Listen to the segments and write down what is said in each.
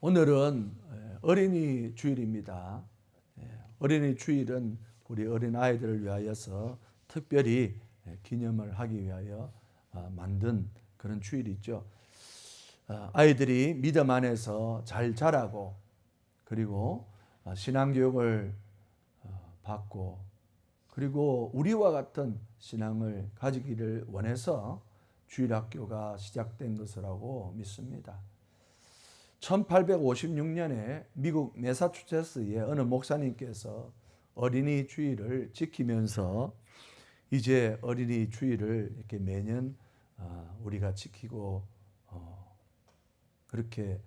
오늘은 어린이 주일입니다. 어린이 주일은 우리 어린 아이들을 위하여서 특별히 기념을 하기 위하여 만든 그런 주일이죠. 아이들이 믿음 안에서 잘 자라고 그리고 신앙교육을 받고 그리고 우리와 같은 신앙을 가지기를 원해서 주일학교가 시작된 것이라고 믿습니다. 1856년에 미국 매사추세츠의 어느 목사님께서 어린이 주일을 지키면서 이제 어린이 주일을 이렇게 매년 우리가 지키고 그렇게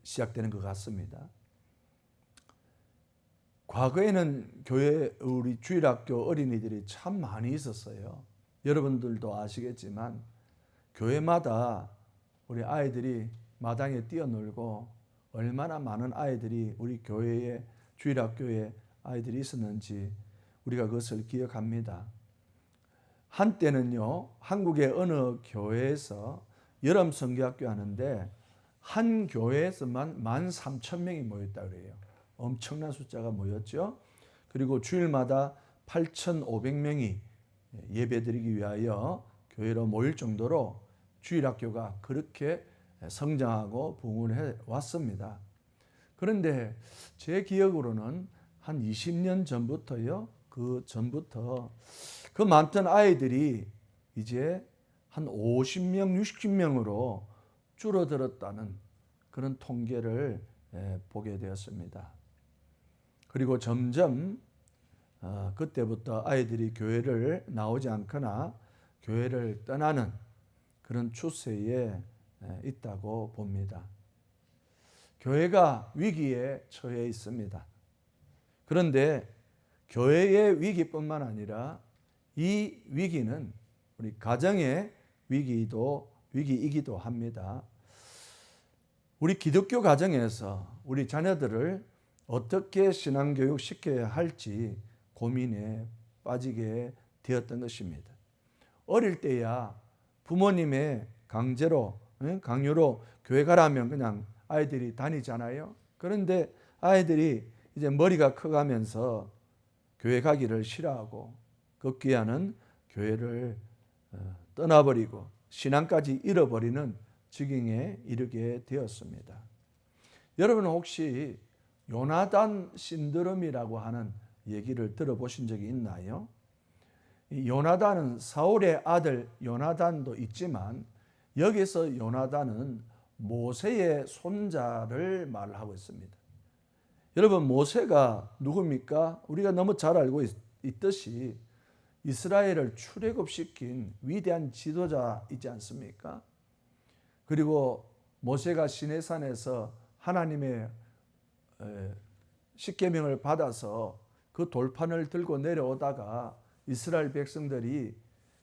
시작되는 것 같습니다. 과거에는 교회 우리 주일학교 어린이들이 참 많이 있었어요. 여러분들도 아시겠지만 교회마다 우리 아이들이 마당에 뛰어놀고 얼마나 많은 아이들이 우리 교회에 주일학교에 아이들이 있었는지 우리가 그것을 기억합니다. 한때는요, 한국의 어느 교회에서 여름 성경학교 하는데 한 교회에서만 13,000명이 모였다 그래요. 엄청난 숫자가 모였죠. 그리고 주일마다 8,500명이 예배드리기 위하여 교회로 모일 정도로 주일학교가 그렇게 성장하고 부흥을 해왔습니다. 그런데 제 기억으로는 한 20년 전부터요, 그 전부터 그 많던 아이들이 이제 한 50명, 60명으로 줄어들었다는 그런 통계를 보게 되었습니다. 그리고 점점 그때부터 아이들이 교회를 나오지 않거나 교회를 떠나는 그런 추세에 있다고 봅니다. 교회가 위기에 처해 있습니다. 그런데 교회의 위기뿐만 아니라 이 위기는 우리 가정의 위기이기도 합니다. 우리 기독교 가정에서 우리 자녀들을 어떻게 신앙교육 시켜야 할지 고민에 빠지게 되었던 것입니다. 어릴 때야 부모님의 강요로 교회 가라면 그냥 아이들이 다니잖아요. 그런데 아이들이 이제 머리가 커가면서 교회 가기를 싫어하고 급기야는 교회를 떠나버리고 신앙까지 잃어버리는 지경에 이르게 되었습니다. 여러분은 혹시 요나단 신드롬이라고 하는 얘기를 들어보신 적이 있나요? 이 요나단은 사울의 아들 요나단도 있지만 여기서 요나단은 모세의 손자를 말하고 있습니다. 여러분, 모세가 누굽니까? 우리가 너무 잘 알고 있듯이 이스라엘을 출애굽시킨 위대한 지도자이지 않습니까? 그리고 모세가 시내산에서 하나님의 십계명을 받아서 그 돌판을 들고 내려오다가 이스라엘 백성들이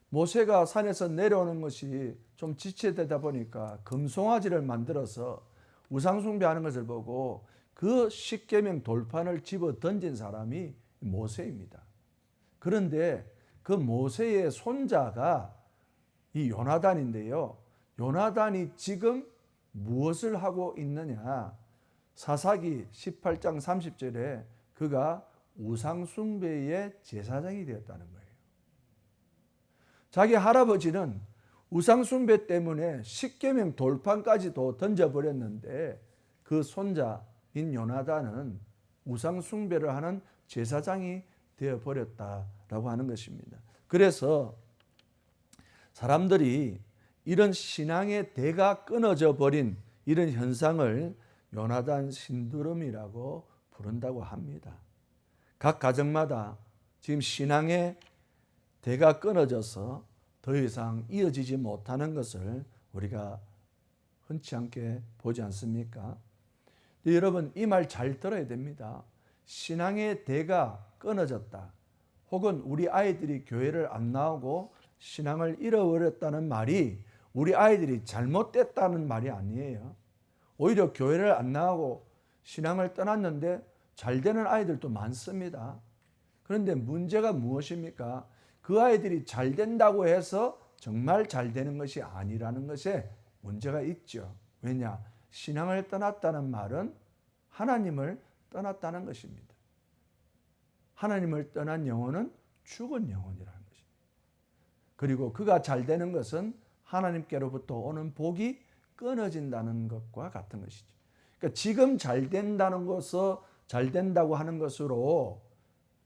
모세가 산에서 내려오는 것이 좀 지체되다 보니까 금송아지를 만들어서 우상숭배하는 것을 보고 그 십계명 돌판을 집어 던진 사람이 모세입니다. 그런데 그 모세의 손자가 이 요나단인데요. 요나단이 지금 무엇을 하고 있느냐? 사사기 18장 30절에 그가 우상숭배의 제사장이 되었다는 거예요. 자기 할아버지는 우상숭배 때문에 십계명 돌판까지도 던져버렸는데 그 손자인 요나단은 우상숭배를 하는 제사장이 되어버렸다라고 하는 것입니다. 그래서 사람들이 이런 신앙의 대가 끊어져 버린 이런 현상을 요나단 신드롬이라고 부른다고 합니다. 각 가정마다 지금 신앙의 대가 끊어져서 더 이상 이어지지 못하는 것을 우리가 흔치 않게 보지 않습니까? 여러분, 이 말 잘 들어야 됩니다. 신앙의 대가 끊어졌다. 혹은 우리 아이들이 교회를 안 나오고 신앙을 잃어버렸다는 말이 우리 아이들이 잘못됐다는 말이 아니에요. 오히려 교회를 안 나오고 신앙을 떠났는데 잘 되는 아이들도 많습니다. 그런데 문제가 무엇입니까? 그 아이들이 잘 된다고 해서 정말 잘 되는 것이 아니라는 것에 문제가 있죠. 왜냐? 신앙을 떠났다는 말은 하나님을 떠났다는 것입니다. 하나님을 떠난 영혼은 죽은 영혼이라는 것입니다. 그리고 그가 잘 되는 것은 하나님께로부터 오는 복이 끊어진다는 것과 같은 것이죠. 그러니까 지금 잘 된다는 것을 잘 된다고 하는 것으로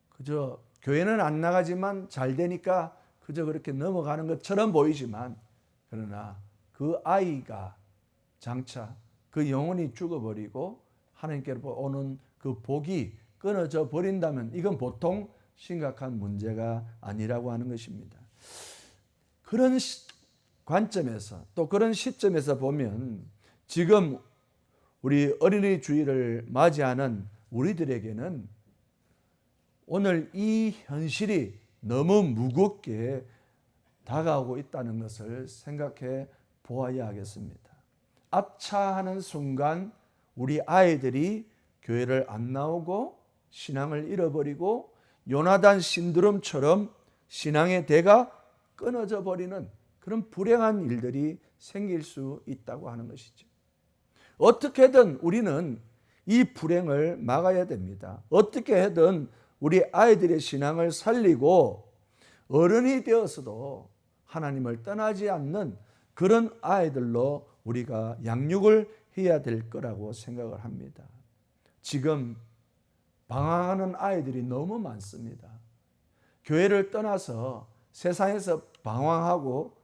그저 교회는 안 나가지만 잘 되니까 그저 그렇게 넘어가는 것처럼 보이지만, 그러나 그 아이가 장차 그 영혼이 죽어버리고 하나님께로부터 오는 그 복이 끊어져 버린다면 이건 보통 심각한 문제가 아니라고 하는 것입니다. 그런 관점에서 또 그런 시점에서 보면 지금 우리 어린이 주일을 맞이하는 우리들에게는 오늘 이 현실이 너무 무겁게 다가오고 있다는 것을 생각해 보아야 하겠습니다. 아차 하는 순간 우리 아이들이 교회를 안 나오고 신앙을 잃어버리고 요나단 신드롬처럼 신앙의 대가 끊어져 버리는 그런 불행한 일들이 생길 수 있다고 하는 것이죠. 어떻게든 우리는 이 불행을 막아야 됩니다. 어떻게 해든 우리 아이들의 신앙을 살리고 어른이 되어서도 하나님을 떠나지 않는 그런 아이들로 우리가 양육을 해야 될 거라고 생각을 합니다. 지금 방황하는 아이들이 너무 많습니다. 교회를 떠나서 세상에서 방황하고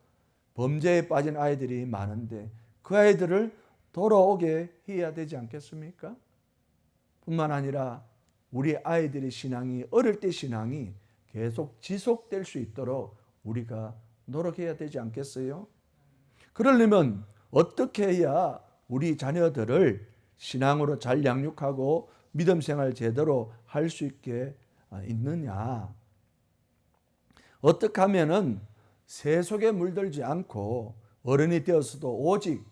범죄에 빠진 아이들이 많은데 그 아이들을 돌아오게 해야 되지 않겠습니까? 뿐만 아니라 우리 아이들의 신앙이, 어릴 때 신앙이 계속 지속될 수 있도록 우리가 노력해야 되지 않겠어요? 그러려면 어떻게 해야 우리 자녀들을 신앙으로 잘 양육하고 믿음 생활 제대로 할 수 있게 있느냐? 어떻게 하면은 세속에 물들지 않고 어른이 되어서도 오직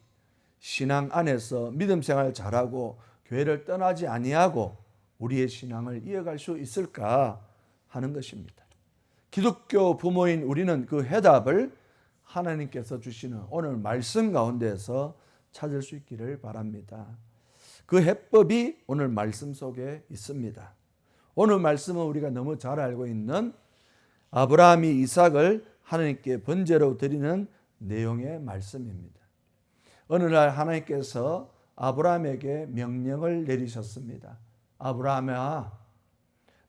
신앙 안에서 믿음 생활 잘하고 교회를 떠나지 아니하고 우리의 신앙을 이어갈 수 있을까 하는 것입니다. 기독교 부모인 우리는 그 해답을 하나님께서 주시는 오늘 말씀 가운데에서 찾을 수 있기를 바랍니다. 그 해법이 오늘 말씀 속에 있습니다. 오늘 말씀은 우리가 너무 잘 알고 있는 아브라함이 이삭을 하나님께 번제로 드리는 내용의 말씀입니다. 어느 날 하나님께서 아브라함에게 명령을 내리셨습니다. 아브라함아,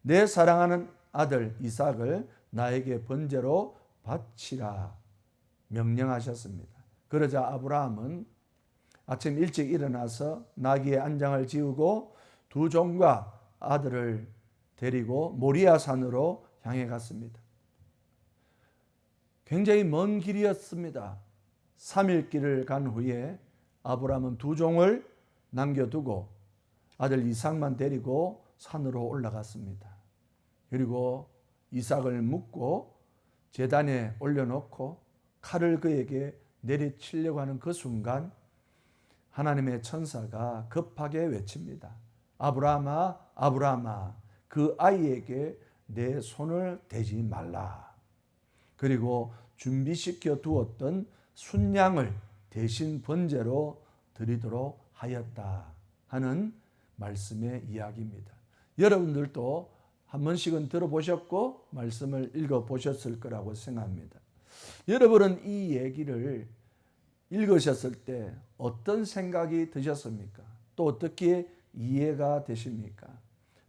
내 사랑하는 아들 이삭을 나에게 번제로 바치라 명령하셨습니다. 그러자 아브라함은 아침 일찍 일어나서 나귀의 안장을 지우고 두 종과 아들을 데리고 모리아 산으로 향해 갔습니다. 굉장히 먼 길이었습니다. 3일 길을 간 후에 아브라함은 두 종을 남겨두고 아들 이삭만 데리고 산으로 올라갔습니다. 그리고 이삭을 묶고 제단에 올려놓고 칼을 그에게 내리치려고 하는 그 순간 하나님의 천사가 급하게 외칩니다. 아브라함아, 아브라함아, 그 아이에게 내 손을 대지 말라. 그리고 준비시켜 두었던 순양을 대신 번제로 드리도록 하였다 하는 말씀의 이야기입니다. 여러분들도 한 번씩은 들어보셨고 말씀을 읽어보셨을 거라고 생각합니다. 여러분은 이 얘기를 읽으셨을 때 어떤 생각이 드셨습니까? 또 어떻게 이해가 되십니까?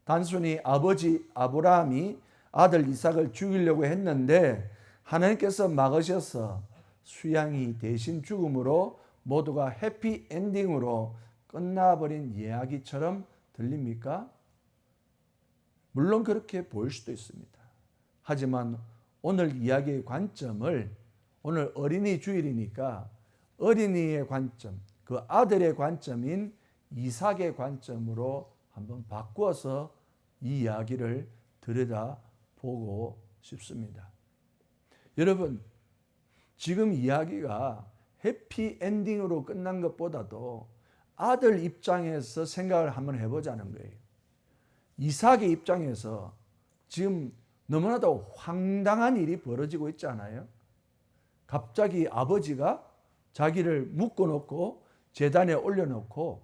단순히 아버지 아브라함이 아들 이삭을 죽이려고 했는데 하나님께서 막으셔서 수양이 대신 죽음으로 모두가 해피 엔딩으로 끝나버린 이야기처럼 들립니까? 물론 그렇게 보일 수도 있습니다. 하지만 오늘 이야기의 관점을 오늘 어린이 주일이니까 어린이의 관점, 그 아들의 관점인 이삭의 관점으로 한번 바꾸어서 이 이야기를 들여다보고 싶습니다. 여러분, 지금 이야기가 해피 엔딩으로 끝난 것보다도 아들 입장에서 생각을 한번 해보자는 거예요. 이삭의 입장에서 지금 너무나도 황당한 일이 벌어지고 있잖아요. 갑자기 아버지가 자기를 묶어놓고 제단에 올려놓고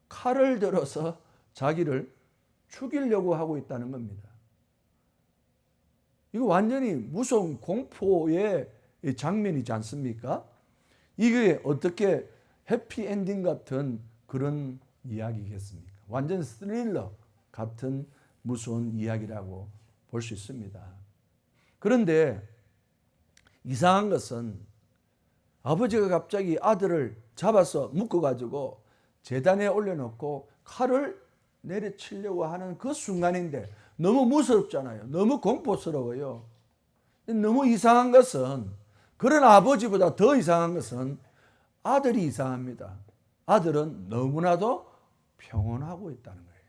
칼을 들어서 자기를 죽이려고 하고 있다는 겁니다. 이거 완전히 무서운 공포의 장면이지 않습니까? 이게 어떻게 해피엔딩 같은 그런 이야기겠습니까? 완전 스릴러 같은 무서운 이야기라고 볼 수 있습니다. 그런데 이상한 것은 아버지가 갑자기 아들을 잡아서 묶어가지고 제단에 올려놓고 칼을 내려치려고 하는 그 순간인데 너무 무섭잖아요. 너무 공포스러워요. 너무 이상한 것은, 그런 아버지보다 더 이상한 것은 아들이 이상합니다. 아들은 너무나도 평온하고 있다는 거예요.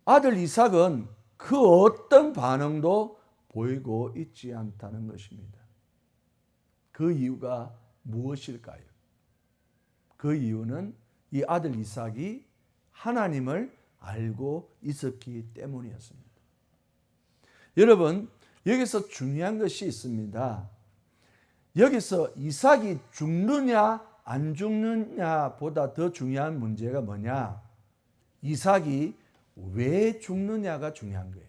아들 이삭은 그 어떤 반응도 보이고 있지 않다는 것입니다. 그 이유가 무엇일까요? 그 이유는 이 아들 이삭이 하나님을 알고 있었기 때문이었습니다. 여러분, 여기서 중요한 것이 있습니다. 여기서 이삭이 죽느냐 안 죽느냐 보다 더 중요한 문제가 뭐냐? 이삭이 왜 죽느냐가 중요한 거예요.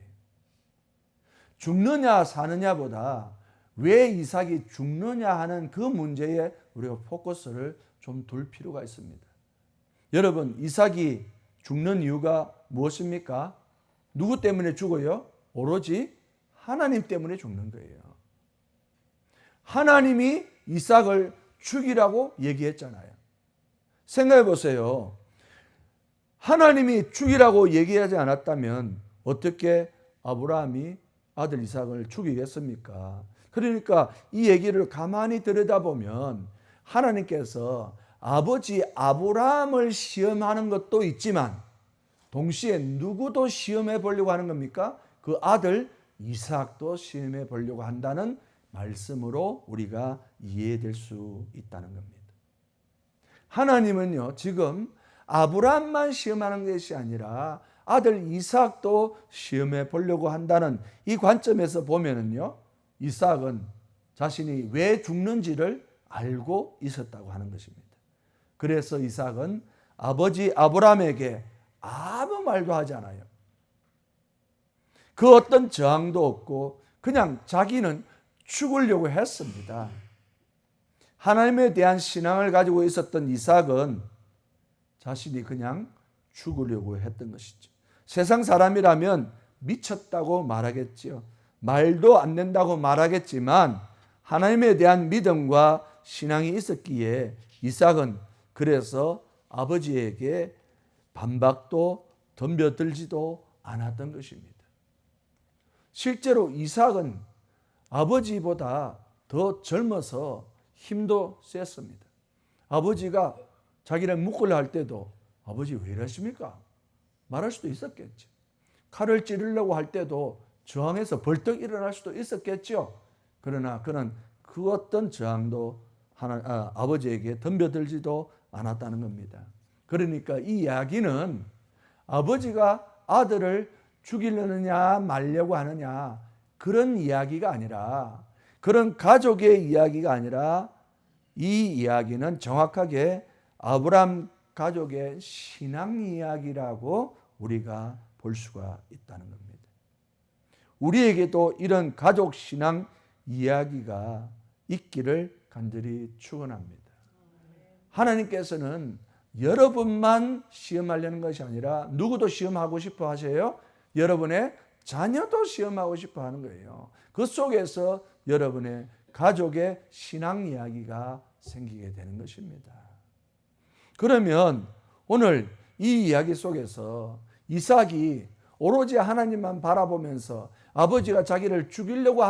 죽느냐 사느냐보다 왜 이삭이 죽느냐 하는 그 문제에 우리가 포커스를 좀 둘 필요가 있습니다. 여러분, 이삭이 죽는 이유가 무엇입니까? 누구 때문에 죽어요? 오로지 하나님 때문에 죽는 거예요. 하나님이 이삭을 죽이라고 얘기했잖아요. 생각해 보세요. 하나님이 죽이라고 얘기하지 않았다면 어떻게 아브라함이 아들 이삭을 죽이겠습니까? 그러니까 이 얘기를 가만히 들여다보면 하나님께서 아버지 아브라함을 시험하는 것도 있지만 동시에 누구도 시험해 보려고 하는 겁니까? 그 아들 이삭도 시험해 보려고 한다는 말씀으로 우리가 이해될 수 있다는 겁니다. 하나님은요, 지금 아브라함만 시험하는 것이 아니라 아들 이삭도 시험해 보려고 한다는 이 관점에서 보면은요, 이삭은 자신이 왜 죽는지를 알고 있었다고 하는 것입니다. 그래서 이삭은 아버지 아브라함에게 아무 말도 하지 않아요. 그 어떤 저항도 없고 그냥 자기는 죽으려고 했습니다. 하나님에 대한 신앙을 가지고 있었던 이삭은 자신이 그냥 죽으려고 했던 것이죠. 세상 사람이라면 미쳤다고 말하겠지요. 말도 안 된다고 말하겠지만 하나님에 대한 믿음과 신앙이 있었기에 이삭은 그래서 아버지에게 반박도 덤벼들지도 않았던 것입니다. 실제로 이삭은 아버지보다 더 젊어서 힘도 셌습니다. 아버지가 자기를 묶으려 할 때도 아버지 왜 이러십니까? 말할 수도 있었겠죠. 칼을 찌르려고 할 때도 저항해서 벌떡 일어날 수도 있었겠죠. 그러나 그는 그 어떤 저항도 아버지에게 덤벼들지도 않았다는 겁니다. 그러니까 이 이야기는 아버지가 아들을 죽이려느냐 말려고 하느냐 그런 이야기가 아니라, 그런 가족의 이야기가 아니라 이 이야기는 정확하게 아브라함 가족의 신앙 이야기라고 우리가 볼 수가 있다는 겁니다. 우리에게도 이런 가족 신앙 이야기가 있기를 간절히 축원합니다. 하나님께서는 여러분만 시험하려는 것이 아니라 누구도 시험하고 싶어 하세요? 여러분의 자녀도 시험하고 싶어 하는 거예요. 그 속에서 여러분의 가족의 신앙 이야기가 생기게 되는 것입니다. 그러면 오늘 이 이야기 속에서 이삭이 오로지 하나님만 바라보면서 아버지가 자기를 죽이려고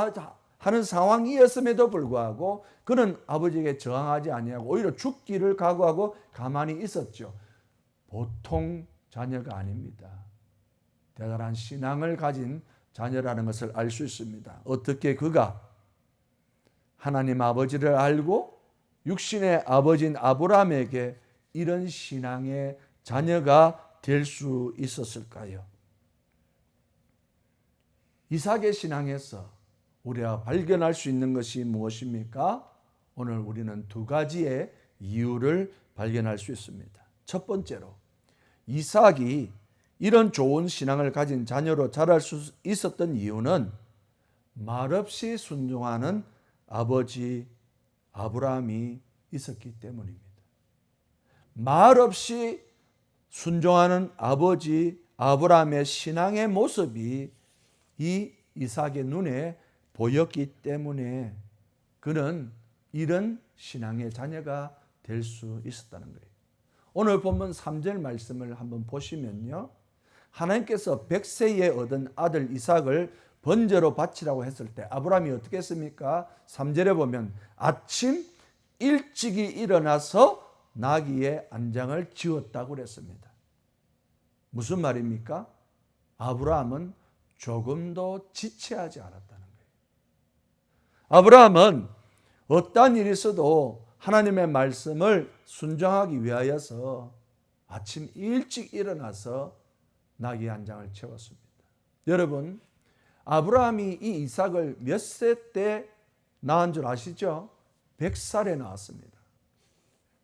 하는 상황이었음에도 불구하고 그는 아버지에게 저항하지 아니하고 오히려 죽기를 각오하고 가만히 있었죠. 보통 자녀가 아닙니다. 대단한 신앙을 가진 자녀라는 것을 알 수 있습니다. 어떻게 그가 하나님 아버지를 알고 육신의 아버지인 아브라함에게 이런 신앙의 자녀가 될 수 있었을까요? 이삭의 신앙에서 우리가 발견할 수 있는 것이 무엇입니까? 오늘 우리는 두 가지의 이유를 발견할 수 있습니다. 첫 번째로 이삭이 이런 좋은 신앙을 가진 자녀로 자랄 수 있었던 이유는 말없이 순종하는 아버지 아브라함이 있었기 때문입니다. 말없이 순종하는 아버지 아브라함의 신앙의 모습이 이 이삭의 눈에 보였기 때문에 그는 이런 신앙의 자녀가 될 수 있었다는 거예요. 오늘 본문 3절 말씀을 한번 보시면요. 하나님께서 100세에 얻은 아들 이삭을 번제로 바치라고 했을 때 아브라함이 어떻게 했습니까? 3절에 보면 아침 일찍이 일어나서 나귀의 안장을 지었다고 그랬습니다. 무슨 말입니까? 아브라함은 조금도 지체하지 않았다는 거예요. 아브라함은 어떠한 일이 있어도 하나님의 말씀을 순종하기 위하여서 아침 일찍 일어나서 나귀 한 장을 채웠습니다. 여러분, 아브라함이 이 이삭을 몇 세 때 낳은 줄 아시죠? 100살에 낳았습니다.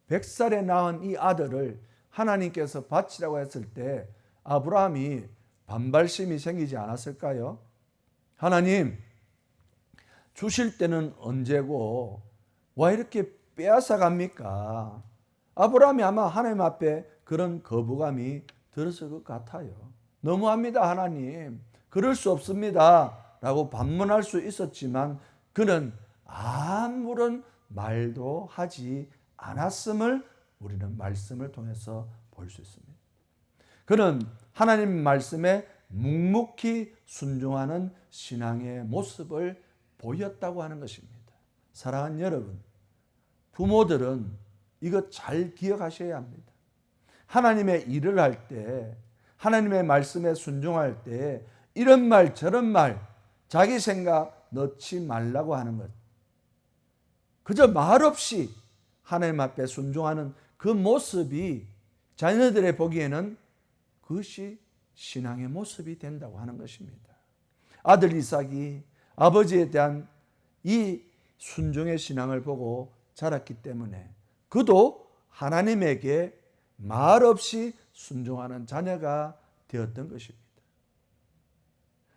100살에 낳은 이 아들을 하나님께서 바치라고 했을 때 아브라함이 반발심이 생기지 않았을까요? 하나님, 주실 때는 언제고 왜 이렇게 빼앗아 갑니까? 아브라함이 아마 하나님 앞에 그런 거부감이 들었을 것 같아요. 너무합니다, 하나님. 그럴 수 없습니다. 라고 반문할 수 있었지만 그는 아무런 말도 하지 않았음을 우리는 말씀을 통해서 볼 수 있습니다. 그는 하나님 말씀에 묵묵히 순종하는 신앙의 모습을 보였다고 하는 것입니다. 사랑하는 여러분, 부모들은 이것 잘 기억하셔야 합니다. 하나님의 일을 할 때, 하나님의 말씀에 순종할 때 이런 말 저런 말 자기 생각 넣지 말라고 하는 것. 그저 말없이 하나님 앞에 순종하는 그 모습이 자녀들의 보기에는 그것이 신앙의 모습이 된다고 하는 것입니다. 아들 이삭이 아버지에 대한 이 순종의 신앙을 보고 자랐기 때문에 그도 하나님에게 말없이 순종하는 자녀가 되었던 것입니다.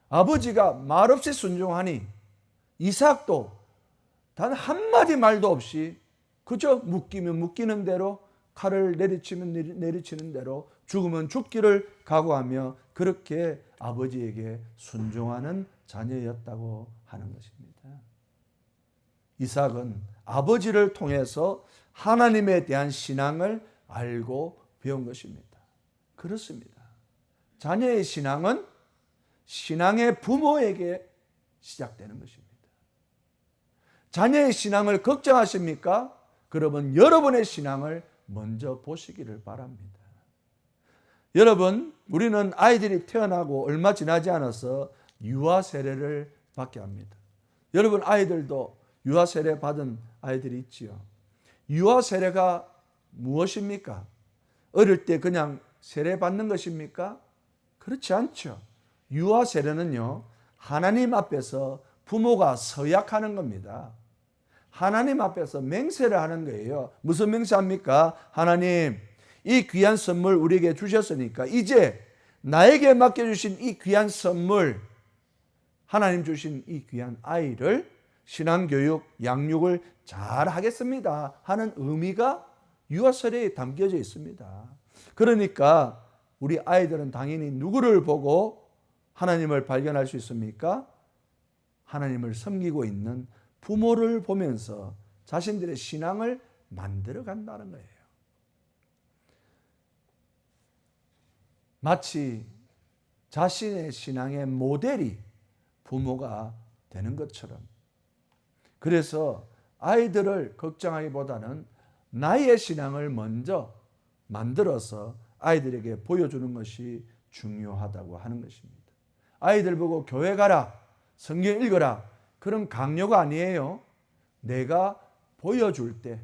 아버지가 말없이 순종하니 이삭도 단 한마디 말도 없이 그저 묶이면 묶이는 대로 칼을 내리치면 내리치는 대로 죽으면 죽기를 각오하며 그렇게 아버지에게 순종하는 자녀였다고 하는 것입니다. 이삭은 아버지를 통해서 하나님에 대한 신앙을 알고 배운 것입니다. 그렇습니다. 자녀의 신앙은 신앙의 부모에게 시작되는 것입니다. 자녀의 신앙을 걱정하십니까? 그러면 여러분의 신앙을 먼저 보시기를 바랍니다. 여러분, 우리는 아이들이 태어나고 얼마 지나지 않아서 유아 세례를 받게 합니다. 여러분 아이들도 유아 세례 받은 아이들이 있지요. 유아 세례가 무엇입니까? 어릴 때 그냥 세례 받는 것입니까? 그렇지 않죠. 유아 세례는요, 하나님 앞에서 부모가 서약하는 겁니다. 하나님 앞에서 맹세를 하는 거예요. 무슨 맹세합니까? 하나님, 이 귀한 선물 우리에게 주셨으니까 이제 나에게 맡겨주신 이 귀한 선물, 하나님 주신 이 귀한 아이를 신앙교육, 양육을 잘 하겠습니다 하는 의미가 유아세례에 담겨져 있습니다. 그러니까 우리 아이들은 당연히 누구를 보고 하나님을 발견할 수 있습니까? 하나님을 섬기고 있는 부모를 보면서 자신들의 신앙을 만들어 간다는 거예요. 마치 자신의 신앙의 모델이 부모가 되는 것처럼. 그래서 아이들을 걱정하기보다는 나의 신앙을 먼저 만들어서 아이들에게 보여주는 것이 중요하다고 하는 것입니다. 아이들 보고 교회 가라, 성경 읽어라, 그런 강요가 아니에요. 내가 보여줄 때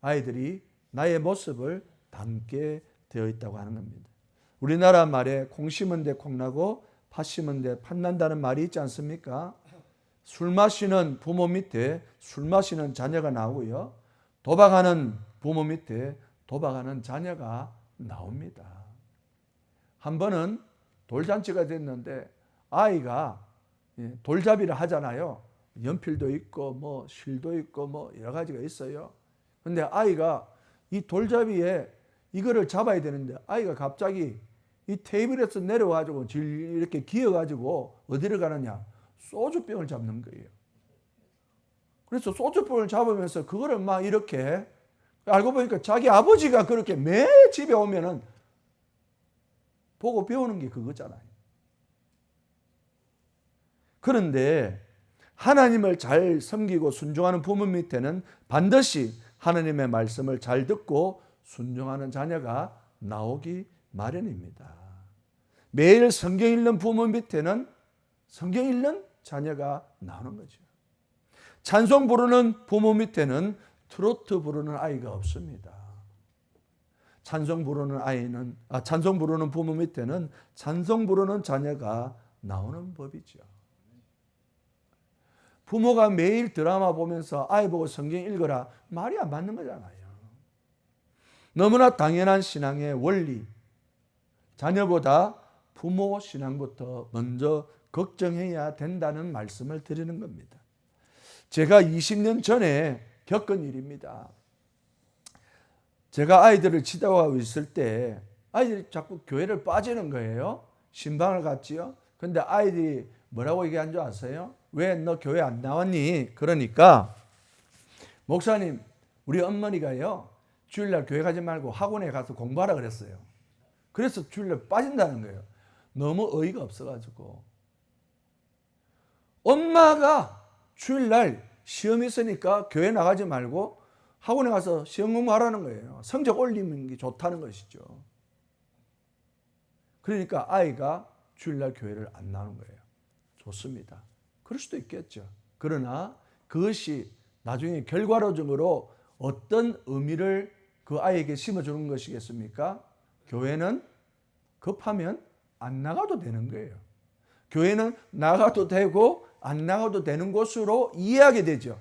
아이들이 나의 모습을 담게 되어 있다고 하는 겁니다. 우리나라 말에 콩 심은 데 콩나고 팥 심은 데 팥난다는 말이 있지 않습니까? 술 마시는 부모 밑에 술 마시는 자녀가 나오고요. 도박하는 부모 밑에 도박하는 자녀가 나옵니다. 한 번은 돌잔치가 됐는데 아이가 돌잡이를 하잖아요. 연필도 있고 뭐 실도 있고 뭐 여러 가지가 있어요. 근데 아이가 이 돌잡이에 이거를 잡아야 되는데 아이가 갑자기 이 테이블에서 내려와가지고 이렇게 기어가지고 어디를 가느냐? 소주병을 잡는 거예요. 그래서 소주병을 잡으면서 그거를 막 이렇게 알고 보니까 자기 아버지가 그렇게 매 집에 오면은 보고 배우는 게 그거잖아요. 그런데 하나님을 잘 섬기고 순종하는 부모 밑에는 반드시 하나님의 말씀을 잘 듣고 순종하는 자녀가 나오기 마련입니다. 매일 성경 읽는 부모 밑에는 성경 읽는 자녀가 나오는 거죠. 찬송 부르는 부모 밑에는 트로트 부르는 아이가 없습니다. 찬송 부르는 부모 밑에는 찬송 부르는 자녀가 나오는 법이죠. 부모가 매일 드라마 보면서 아이 보고 성경 읽어라 말이 안 맞는 거잖아요. 너무나 당연한 신앙의 원리, 자녀보다 부모 신앙부터 먼저 걱정해야 된다는 말씀을 드리는 겁니다. 제가 20년 전에 겪은 일입니다. 제가 아이들을 지도하고 있을 때 아이들이 자꾸 교회를 빠지는 거예요. 신방을 갔지요. 근데 아이들이 뭐라고 얘기한 줄 아세요? 왜 너 교회 안 나왔니? 그러니까 목사님, 우리 어머니가요 주일날 교회 가지 말고 학원에 가서 공부하라 그랬어요. 그래서 주일날 빠진다는 거예요. 너무 어이가 없어가지고. 엄마가 주일날 시험 있으니까 교회 나가지 말고 학원에 가서 시험 공부하라는 거예요. 성적 올리는 게 좋다는 것이죠. 그러니까 아이가 주일날 교회를 안 나오는 거예요. 좋습니다. 그럴 수도 있겠죠. 그러나 그것이 나중에 결과론적으로 어떤 의미를 그 아이에게 심어주는 것이겠습니까? 교회는 급하면 안 나가도 되는 거예요. 교회는 나가도 되고 안 나가도 되는 곳으로 이해하게 되죠.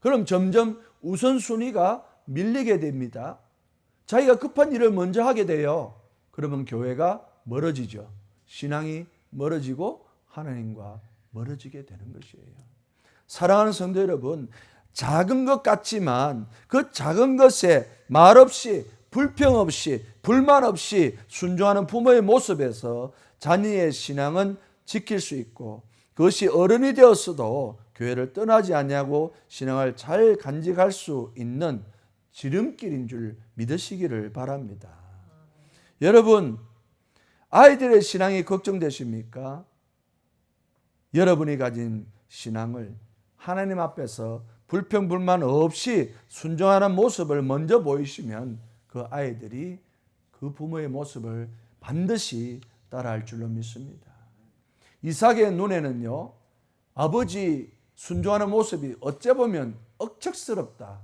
그럼 점점 우선순위가 밀리게 됩니다. 자기가 급한 일을 먼저 하게 돼요. 그러면 교회가 멀어지죠. 신앙이 멀어지고 하나님과 멀어지게 되는 것이에요. 사랑하는 성도 여러분, 작은 것 같지만 그 작은 것에 말없이 불평 없이 불만 없이 순종하는 부모의 모습에서 자녀의 신앙은 지킬 수 있고 그것이 어른이 되었어도 교회를 떠나지 않냐고 신앙을 잘 간직할 수 있는 지름길인 줄 믿으시기를 바랍니다. 여러분, 아이들의 신앙이 걱정되십니까? 여러분이 가진 신앙을 하나님 앞에서 불평불만 없이 순종하는 모습을 먼저 보이시면 그 아이들이 그 부모의 모습을 반드시 따라할 줄로 믿습니다. 이삭의 눈에는요, 아버지 순종하는 모습이 어째 보면 억척스럽다.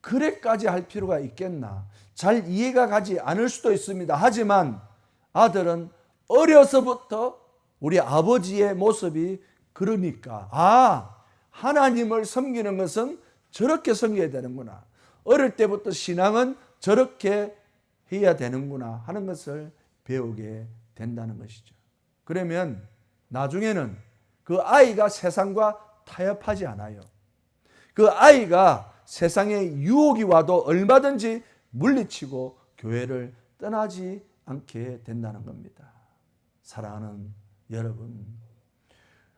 그래까지 할 필요가 있겠나. 잘 이해가 가지 않을 수도 있습니다. 하지만 아들은 어려서부터 우리 아버지의 모습이 그러니까 하나님을 섬기는 것은 저렇게 섬겨야 되는구나. 어릴 때부터 신앙은 저렇게 해야 되는구나 하는 것을 배우게 된다는 것이죠. 그러면 나중에는 그 아이가 세상과 타협하지 않아요. 그 아이가 세상의 유혹이 와도 얼마든지 물리치고 교회를 떠나지 않게 된다는 겁니다. 사랑하는 여러분,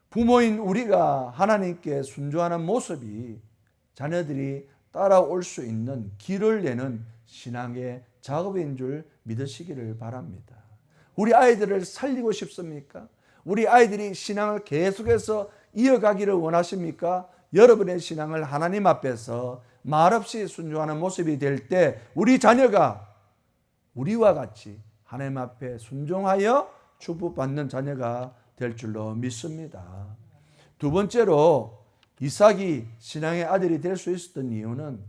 부모인 우리가 하나님께 순종하는 모습이 자녀들이 따라올 수 있는 길을 내는 신앙의 작업인 줄 믿으시기를 바랍니다. 우리 아이들을 살리고 싶습니까? 우리 아이들이 신앙을 계속해서 이어가기를 원하십니까? 여러분의 신앙을 하나님 앞에서 말없이 순종하는 모습이 될 때 우리 자녀가 우리와 같이 하나님 앞에 순종하여 축복받는 자녀가 될 줄로 믿습니다. 두 번째로 이삭이 신앙의 아들이 될 수 있었던 이유는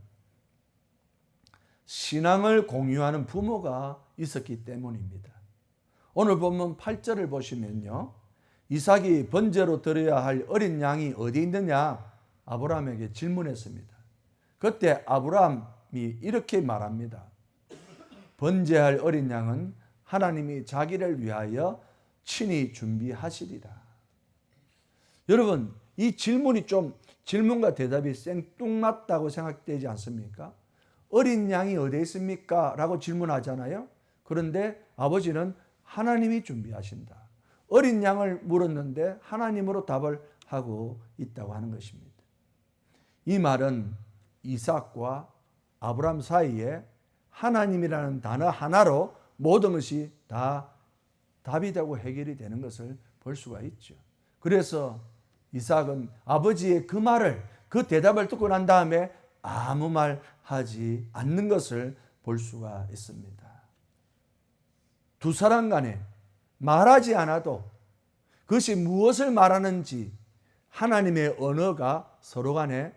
신앙을 공유하는 부모가 있었기 때문입니다. 오늘 본문 8절을 보시면요, 이삭이 번제로 드려야 할 어린 양이 어디 있느냐 아브라함에게 질문했습니다. 그때 아브라함이 이렇게 말합니다. 번제할 어린 양은 하나님이 자기를 위하여 친히 준비하시리라. 여러분, 이 질문이 좀 질문과 대답이 생뚱맞다고 생각되지 않습니까? 어린 양이 어디에 있습니까? 라고 질문하잖아요. 그런데 아버지는 하나님이 준비하신다. 어린 양을 물었는데 하나님으로 답을 하고 있다고 하는 것입니다. 이 말은 이삭과 아브라함 사이에 하나님이라는 단어 하나로 모든 것이 다 답이 되고 해결이 되는 것을 볼 수가 있죠. 그래서 이삭은 아버지의 그 말을, 그 대답을 듣고 난 다음에 아무 말 하지 않는 것을 볼 수가 있습니다. 두 사람 간에 말하지 않아도 그것이 무엇을 말하는지 하나님의 언어가 서로 간에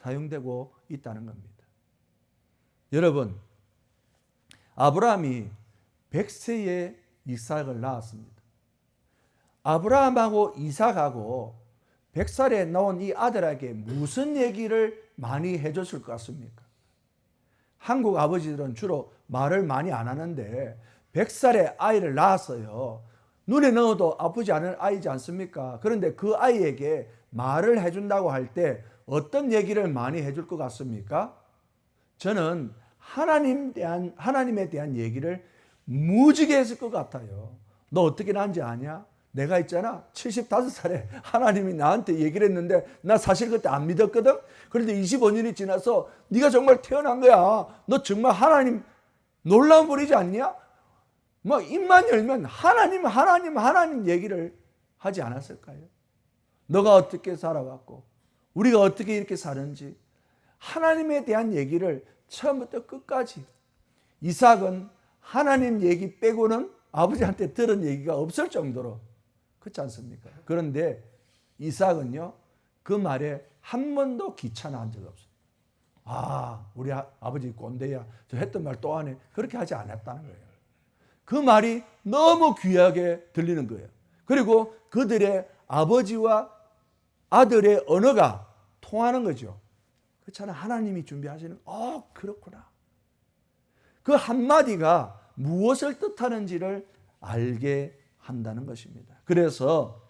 사용되고 있다는 겁니다. 여러분, 아브라함이 100세에 이삭을 낳았습니다. 아브라함하고 이삭하고 100살에 나온 이 아들에게 무슨 얘기를 많이 해줬을 것 같습니까? 한국 아버지들은 주로 말을 많이 안 하는데 100살에 아이를 낳았어요. 눈에 넣어도 아프지 않은 아이지 않습니까? 그런데 그 아이에게 말을 해준다고 할 때 어떤 얘기를 많이 해줄 것 같습니까? 저는 하나님에 대한 얘기를 무지개 했을 것 같아요. 너 어떻게 낳은지 아냐? 내가 있잖아, 75살에 하나님이 나한테 얘기를 했는데 나 사실 그때 안 믿었거든. 그런데 25년이 지나서 네가 정말 태어난 거야. 너 정말 하나님 놀라운 분이지 않냐? 뭐 입만 열면 하나님 얘기를 하지 않았을까요? 너가 어떻게 살아왔고 우리가 어떻게 이렇게 사는지 하나님에 대한 얘기를 처음부터 끝까지. 이삭은 하나님 얘기 빼고는 아버지한테 들은 얘기가 없을 정도로, 그렇지 않습니까? 그런데 이삭은요, 그 말에 한 번도 귀찮아한 적 없어요. 아, 우리 아버지 꼰대야, 저 했던 말 또 하네, 그렇게 하지 않았다는 거예요. 그 말이 너무 귀하게 들리는 거예요. 그리고 그들의 아버지와 아들의 언어가 통하는 거죠. 그렇잖아, 하나님이 준비하시는, 그렇구나. 그 한마디가 무엇을 뜻하는지를 알게 한다는 것입니다. 그래서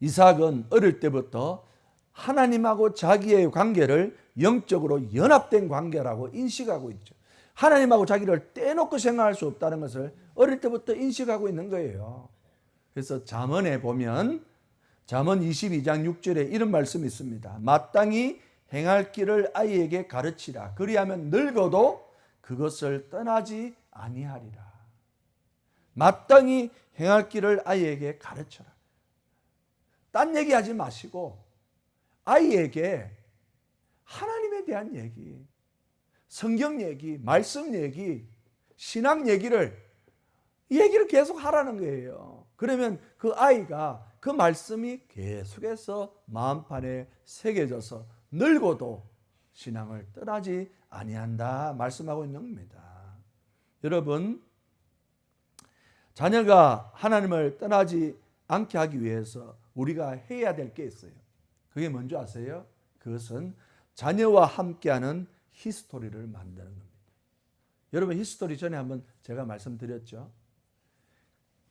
이삭은 어릴 때부터 하나님하고 자기의 관계를 영적으로 연합된 관계라고 인식하고 있죠. 하나님하고 자기를 떼놓고 생각할 수 없다는 것을 어릴 때부터 인식하고 있는 거예요. 그래서 잠언에 보면 잠언 22장 6절에 이런 말씀이 있습니다. 마땅히 행할 길을 아이에게 가르치라. 그리하면 늙어도 그것을 떠나지 아니하리라. 마땅히 행할 길을 아이에게 가르쳐라. 딴 얘기하지 마시고 아이에게 하나님에 대한 얘기, 성경 얘기, 말씀 얘기, 신앙 얘기를 계속 하라는 거예요. 그러면 그 아이가 그 말씀이 계속해서 마음판에 새겨져서 늙어도 신앙을 떠나지 아니한다 말씀하고 있는 겁니다. 여러분, 자녀가 하나님을 떠나지 않게 하기 위해서 우리가 해야 될 게 있어요. 그게 뭔지 아세요? 그것은 자녀와 함께하는 히스토리를 만드는 겁니다. 여러분, 히스토리 전에 한번 제가 말씀드렸죠.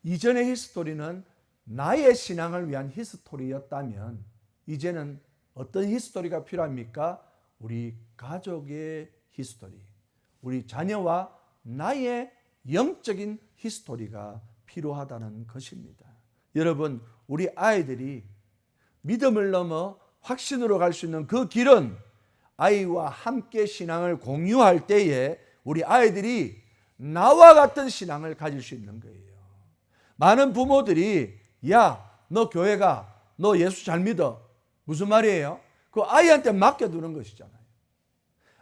이전의 히스토리는 나의 신앙을 위한 히스토리였다면 이제는 어떤 히스토리가 필요합니까? 우리 가족의 히스토리, 우리 자녀와 나의 영적인 히스토리가 필요하다는 것입니다. 여러분, 우리 아이들이 믿음을 넘어 확신으로 갈 수 있는 그 길은 아이와 함께 신앙을 공유할 때에 우리 아이들이 나와 같은 신앙을 가질 수 있는 거예요. 많은 부모들이 야, 너 교회 가, 너 예수 잘 믿어. 무슨 말이에요? 그 아이한테 맡겨두는 것이잖아요.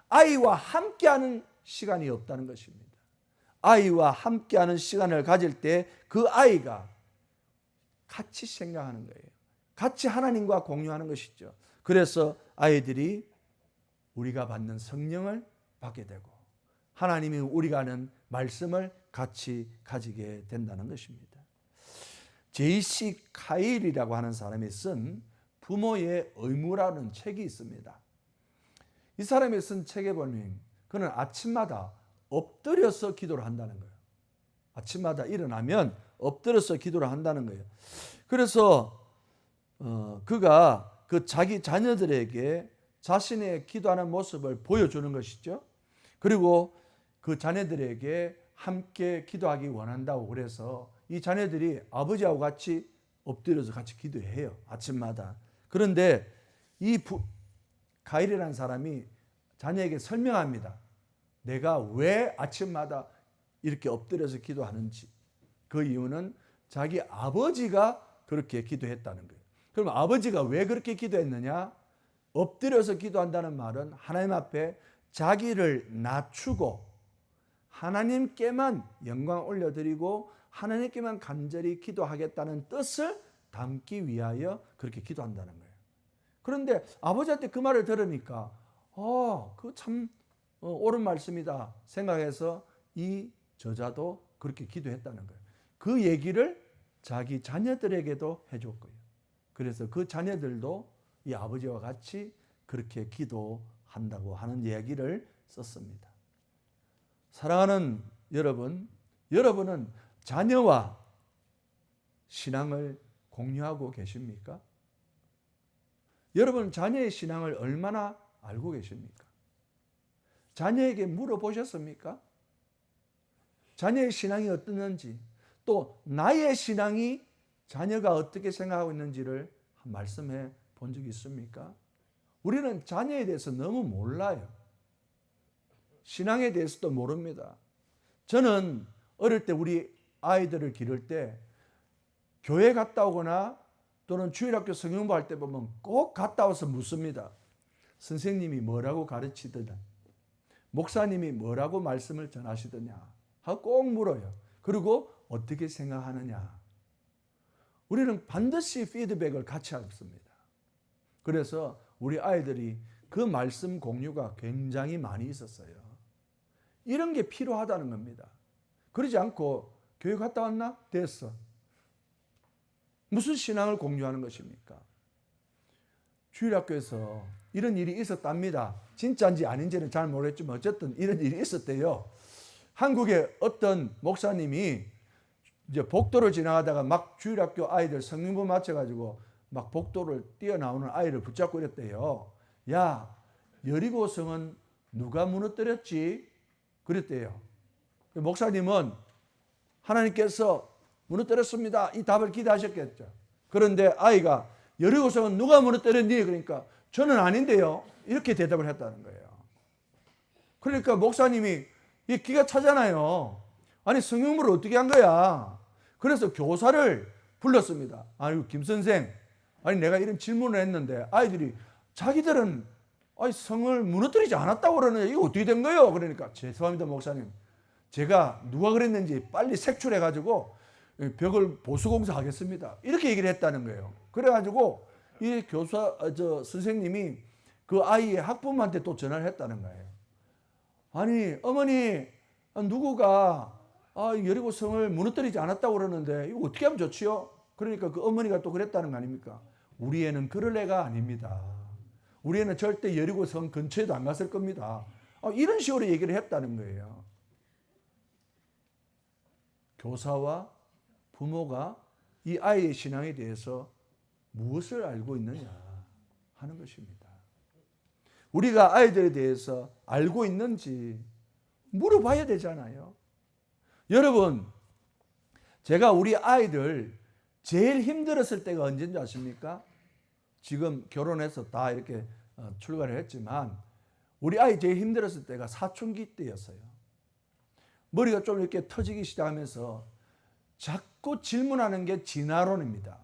아이와 함께하는 시간이 없다는 것입니다. 아이와 함께하는 시간을 가질 때 그 아이가 같이 생각하는 거예요. 같이 하나님과 공유하는 것이죠. 그래서 아이들이 우리가 받는 성령을 받게 되고 하나님이 우리가 아는 말씀을 같이 가지게 된다는 것입니다. J.C. 카일이라고 하는 사람이 쓴 부모의 의무라는 책이 있습니다. 이 사람이 쓴 책에 보면 그는 아침마다 엎드려서 기도를 한다는 거예요. 아침마다 일어나면 엎드려서 기도를 한다는 거예요. 그래서 그가 그 자기 자녀들에게 자신의 기도하는 모습을 보여주는 것이죠. 그리고 그 자녀들에게 함께 기도하기 원한다고 그래서 이 자녀들이 아버지하고 같이 엎드려서 같이 기도해요. 아침마다. 그런데 이 가일이라는 사람이 자녀에게 설명합니다. 내가 왜 아침마다 이렇게 엎드려서 기도하는지. 그 이유는 자기 아버지가 그렇게 기도했다는 거예요. 그럼 아버지가 왜 그렇게 기도했느냐? 엎드려서 기도한다는 말은 하나님 앞에 자기를 낮추고 하나님께만 영광 올려드리고 하나님께만 간절히 기도하겠다는 뜻을 담기 위하여 그렇게 기도한다는 거예요. 그런데 아버지한테 그 말을 들으니까 그거 참 옳은 말씀이다 생각해서 이 저자도 그렇게 기도했다는 거예요. 그 얘기를 자기 자녀들에게도 해줬고요. 그래서 그 자녀들도 이 아버지와 같이 그렇게 기도한다고 하는 이야기를 썼습니다. 사랑하는 여러분, 여러분은 자녀와 신앙을 공유하고 계십니까? 여러분 자녀의 신앙을 얼마나 알고 계십니까? 자녀에게 물어보셨습니까? 자녀의 신앙이 어떻는지, 또 나의 신앙이 자녀가 어떻게 생각하고 있는지를 말씀해 본 적이 있습니까? 우리는 자녀에 대해서 너무 몰라요. 신앙에 대해서도 모릅니다. 저는 어릴 때 우리 아이들을 기를 때 교회 갔다 오거나 또는 주일학교 성경부 할 때 보면 꼭 갔다 와서 묻습니다. 선생님이 뭐라고 가르치더냐, 목사님이 뭐라고 말씀을 전하시더냐 하고 꼭 물어요. 그리고 어떻게 생각하느냐. 우리는 반드시 피드백을 같이 합니다. 그래서 우리 아이들이 그 말씀 공유가 굉장히 많이 있었어요. 이런 게 필요하다는 겁니다. 그러지 않고 교회 갔다 왔나? 됐어. 무슨 신앙을 공유하는 것입니까? 주일학교에서 이런 일이 있었답니다. 진짜인지 아닌지는 잘 모르겠지만 어쨌든 이런 일이 있었대요. 한국의 어떤 목사님이 이제 복도를 지나가다가 막 주일학교 아이들 성경부 맞춰가지고 막 복도를 뛰어나오는 아이를 붙잡고 이랬대요. 야, 여리고성은 누가 무너뜨렸지? 그랬대요. 목사님은 하나님께서 무너뜨렸습니다. 이 답을 기대하셨겠죠. 그런데 아이가 여리고성은 누가 무너뜨렸니? 그러니까 저는 아닌데요. 이렇게 대답을 했다는 거예요. 그러니까 목사님이 이 기가 차잖아요. 아니 성경물을 어떻게 한 거야? 그래서 교사를 불렀습니다. 아유 김 선생, 아니 내가 이런 질문을 했는데 아이들이 자기들은 성을 무너뜨리지 않았다고 그러는데 이거 어떻게 된 거예요? 그러니까 죄송합니다 목사님, 제가 누가 그랬는지 빨리 색출해가지고 벽을 보수공사하겠습니다. 이렇게 얘기를 했다는 거예요. 그래가지고 이 선생님이 그 아이의 학부모한테 또 전화를 했다는 거예요. 아니 어머니, 누구가 여리고성을 무너뜨리지 않았다고 그러는데 이거 어떻게 하면 좋지요? 그러니까 그 어머니가 또 그랬다는 거 아닙니까? 우리 애는 그럴 애가 아닙니다. 우리 애는 절대 여리고성 근처에도 안 갔을 겁니다. 이런 식으로 얘기를 했다는 거예요. 교사와 부모가 이 아이의 신앙에 대해서 무엇을 알고 있느냐 하는 것입니다. 우리가 아이들에 대해서 알고 있는지 물어봐야 되잖아요. 여러분, 제가 우리 아이들 제일 힘들었을 때가 언제인지 아십니까? 지금 결혼해서 다 이렇게 출가를 했지만 우리 아이 제일 힘들었을 때가 사춘기 때였어요. 머리가 좀 이렇게 터지기 시작하면서 자꾸 질문하는 게 진화론입니다.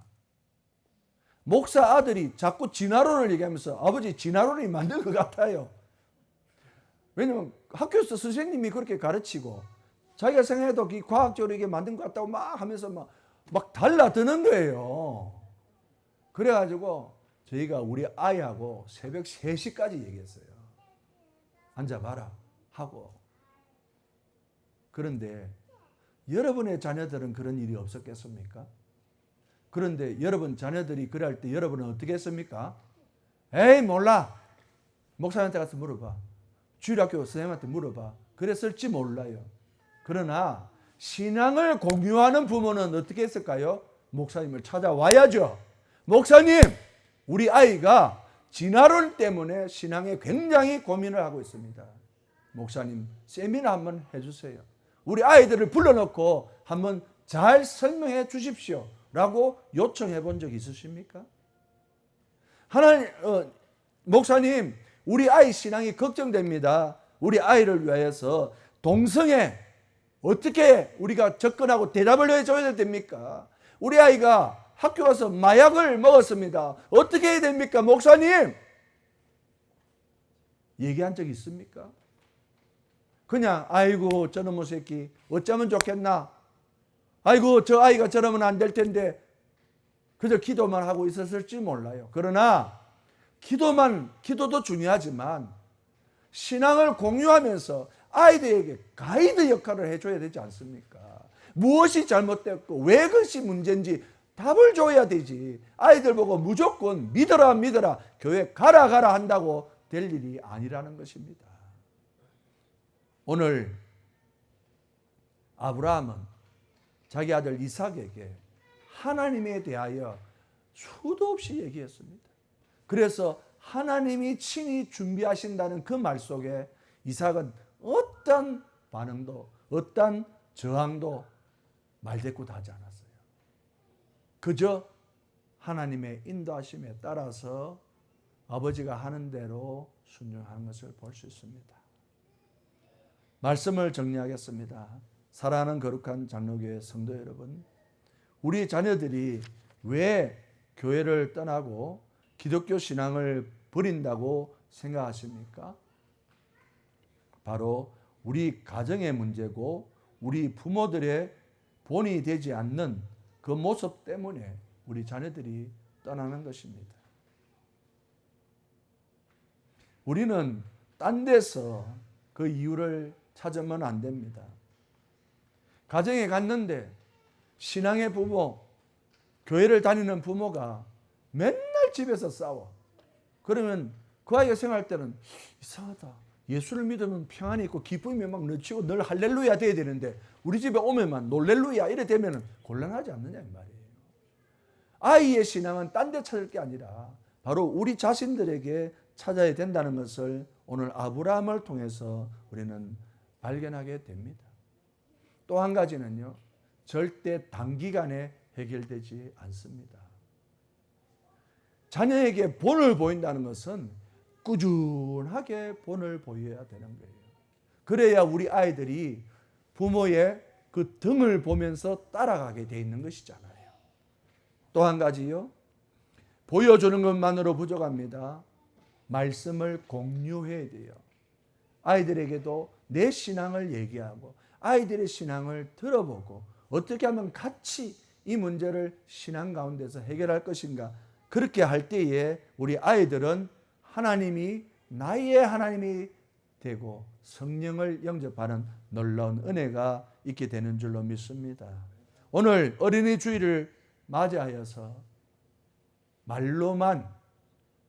목사 아들이 자꾸 진화론을 얘기하면서 아버지 진화론이 맞는 것 같아요. 왜냐면 학교에서 선생님이 그렇게 가르치고 자기가 생각해도 과학적으로 이게 맞는 것 같다고 막 하면서 막 달라드는 거예요. 그래가지고 저희가 우리 아이하고 새벽 3시까지 얘기했어요. 앉아봐라 하고. 그런데 여러분의 자녀들은 그런 일이 없었겠습니까? 그런데 여러분 자녀들이 그럴 때 여러분은 어떻게 했습니까? 에이 몰라. 목사님한테 가서 물어봐. 주일학교 선생님한테 물어봐. 그랬을지 몰라요. 그러나 신앙을 공유하는 부모는 어떻게 했을까요? 목사님을 찾아와야죠. 목사님, 우리 아이가 진화론 때문에 신앙에 굉장히 고민을 하고 있습니다. 목사님, 세미나 한번 해주세요. 우리 아이들을 불러놓고 한번 잘 설명해 주십시오. 라고 요청해 본 적 있으십니까? 목사님, 우리 아이 신앙이 걱정됩니다. 우리 아이를 위해서 동성애 어떻게 우리가 접근하고 대답을 해줘야 됩니까? 우리 아이가 학교 가서 마약을 먹었습니다. 어떻게 해야 됩니까? 목사님! 얘기한 적 있습니까? 그냥 아이고 저놈의 새끼 어쩌면 좋겠나? 아이고 저 아이가 저러면 안 될 텐데 그저 기도만 하고 있었을지 몰라요. 그러나 기도도 중요하지만 신앙을 공유하면서 아이들에게 가이드 역할을 해줘야 되지 않습니까? 무엇이 잘못됐고 왜 그것이 문제인지 답을 줘야 되지. 아이들 보고 무조건 믿어라 교회 가라 한다고 될 일이 아니라는 것입니다. 오늘 아브라함은 자기 아들 이삭에게 하나님에 대하여 수도 없이 얘기했습니다. 그래서 하나님이 친히 준비하신다는 그 말 속에 이삭은 어떤 반응도 어떤 저항도 말대꾸도 하지 않았어요. 그저 하나님의 인도하심에 따라서 아버지가 하는 대로 순종하는 것을 볼 수 있습니다. 말씀을 정리하겠습니다. 사랑하는 거룩한 장로교회 성도 여러분, 우리 자녀들이 왜 교회를 떠나고 기독교 신앙을 버린다고 생각하십니까? 바로 우리 가정의 문제고 우리 부모들의 본이 되지 않는 그 모습 때문에 우리 자녀들이 떠나는 것입니다. 우리는 딴 데서 그 이유를 찾으면 안 됩니다. 가정에 갔는데 신앙의 부모, 교회를 다니는 부모가 맨날 집에서 싸워. 그러면 그 아이가 생각할 때는 이상하다. 예수를 믿으면 평안이 있고 기쁨이 막 넘치고 늘 할렐루야 돼야 되는데 우리 집에 오면만 놀렐루야 이래 되면 곤란하지 않느냐 이 말이에요. 아이의 신앙은 딴 데 찾을 게 아니라 바로 우리 자신들에게 찾아야 된다는 것을 오늘 아브라함을 통해서 우리는 발견하게 됩니다. 또 한 가지는요, 절대 단기간에 해결되지 않습니다. 자녀에게 본을 보인다는 것은 꾸준하게 본을 보여야 되는 거예요. 그래야 우리 아이들이 부모의 그 등을 보면서 따라가게 돼 있는 것이잖아요. 또 한 가지요, 보여주는 것만으로 부족합니다. 말씀을 공유해야 돼요. 아이들에게도 내 신앙을 얘기하고 아이들의 신앙을 들어보고 어떻게 하면 같이 이 문제를 신앙 가운데서 해결할 것인가. 그렇게 할 때에 우리 아이들은 하나님이 나의 하나님이 되고 성령을 영접하는 놀라운 은혜가 있게 되는 줄로 믿습니다. 오늘 어린이 주일을 맞이하여서 말로만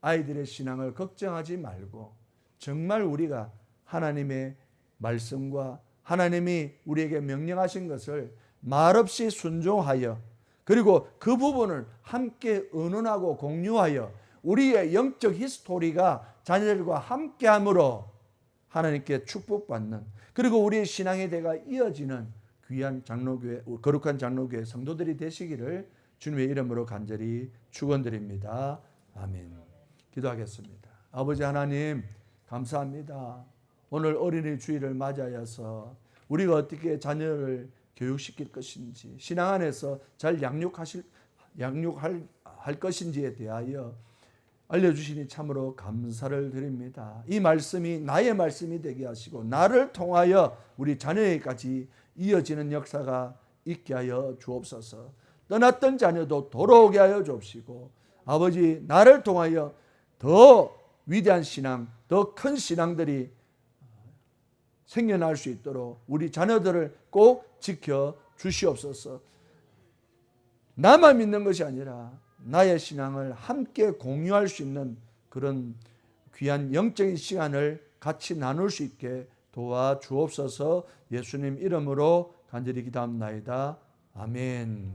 아이들의 신앙을 걱정하지 말고 정말 우리가 하나님의 말씀과 하나님이 우리에게 명령하신 것을 말없이 순종하여 그리고 그 부분을 함께 의논하고 공유하여 우리의 영적 히스토리가 자녀들과 함께함으로 하나님께 축복받는 그리고 우리의 신앙의 대가 이어지는 귀한 장로교회, 거룩한 장로교회 성도들이 되시기를 주님의 이름으로 간절히 축원드립니다. 아멘. 기도하겠습니다. 아버지 하나님 감사합니다. 오늘 어린이 주일을 맞이하여서 우리가 어떻게 자녀를 교육시킬 것인지 신앙 안에서 잘 양육할 것인지에 대하여 알려주시니 참으로 감사를 드립니다. 이 말씀이 나의 말씀이 되게 하시고 나를 통하여 우리 자녀에게까지 이어지는 역사가 있게 하여 주옵소서. 떠났던 자녀도 돌아오게 하여 주옵시고 아버지 나를 통하여 더 위대한 신앙, 더 큰 신앙들이 생겨날 수 있도록 우리 자녀들을 꼭 지켜 주시옵소서. 나만 믿는 것이 아니라 나의 신앙을 함께 공유할 수 있는 그런 귀한 영적인 시간을 같이 나눌 수 있게 도와주옵소서. 예수님 이름으로 간절히 기도합나이다. 아멘.